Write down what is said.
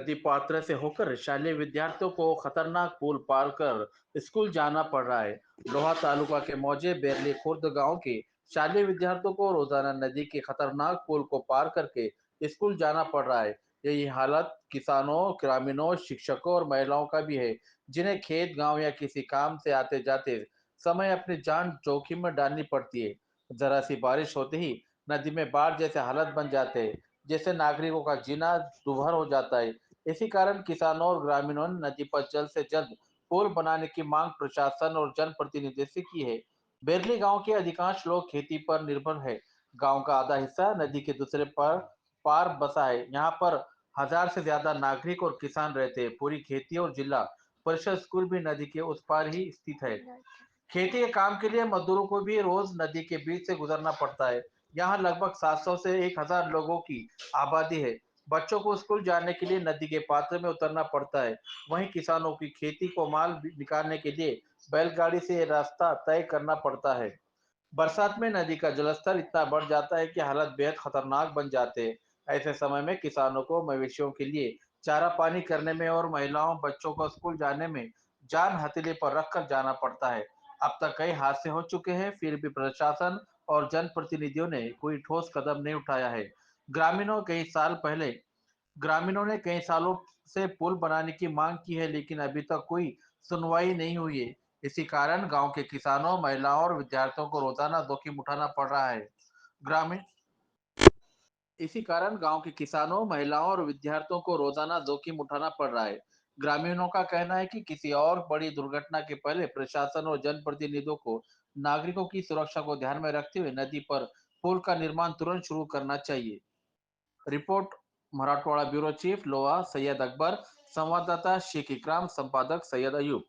नदी पात्र से होकर शालेय विद्यार्थियों को खतरनाक पुल पार कर स्कूल जाना पड़ रहा है। लोहा तालुका के मौजे बेरली खुर्द गांव के शालेय विद्यार्थियों को रोजाना नदी के खतरनाक पुल को पार करके स्कूल जाना पड़ रहा है। यही हालत किसानों, ग्रामीणों, शिक्षकों और महिलाओं का भी है, जिन्हें खेत, गांव या किसी काम से आते जाते समय अपनी जान जोखिम में डालनी पड़ती है। जरा सी बारिश होते ही नदी में बाढ़ जैसे हालत बन जाते हैं, जिससे नागरिकों का जीना दुभर हो जाता है। इसी कारण किसानों और ग्रामीणों ने नदी पर जल्द से जल्द पुल बनाने की मांग प्रशासन और जनप्रतिनिधि से की है। बेरली गांव के अधिकांश लोग खेती पर निर्भर है। गांव का आधा हिस्सा नदी के दूसरे पर पार बसा है। यहाँ पर 1000 से ज्यादा नागरिक और किसान रहते हैं। पूरी खेती और जिला परिषद स्कूल भी नदी के उस पार ही स्थित है। खेती के काम के लिए मजदूरों को भी रोज नदी के बीच से गुजरना पड़ता है। यहाँ लगभग 700 से 1000 लोगों की आबादी है। बच्चों को स्कूल जाने के लिए नदी के पात्र में उतरना पड़ता है। वहीं किसानों की खेती को माल निकालने के लिए बैलगाड़ी से ये रास्ता तय करना पड़ता है। बरसात में नदी का जलस्तर इतना बढ़ जाता है कि हालत बेहद खतरनाक बन जाते हैं। ऐसे समय में किसानों को मवेशियों के लिए चारा पानी करने में और महिलाओं, बच्चों को स्कूल जाने में जान हथेली पर रखकर जाना पड़ता है। अब तक कई हादसे हो चुके हैं, फिर भी प्रशासन और जनप्रतिनिधियों ने कोई ठोस कदम नहीं उठाया है। ग्रामीणों कई साल पहले ग्रामीणों ने कई सालों से पुल बनाने की मांग की है, लेकिन अभी तक कोई सुनवाई नहीं हुई है। इसी कारण गांव के किसानों, महिलाओं और विद्यार्थियों को रोजाना जोखिम उठाना पड़ रहा है। ग्रामीण इसी कारण गांव के किसानों, महिलाओं और विद्यार्थियों को रोजाना जोखिम उठाना पड़ रहा है। ग्रामीणों का कहना है कि किसी और बड़ी दुर्घटना के पहले प्रशासन और जनप्रतिनिधियों को नागरिकों की सुरक्षा को ध्यान में रखते हुए नदी पर पुल का निर्माण तुरंत शुरू करना चाहिए। रिपोर्ट मराठवाड़ा ब्यूरो चीफ लोहा सैयद अकबर, संवाददाता शेख इकराम, संपादक सैयद अयूब।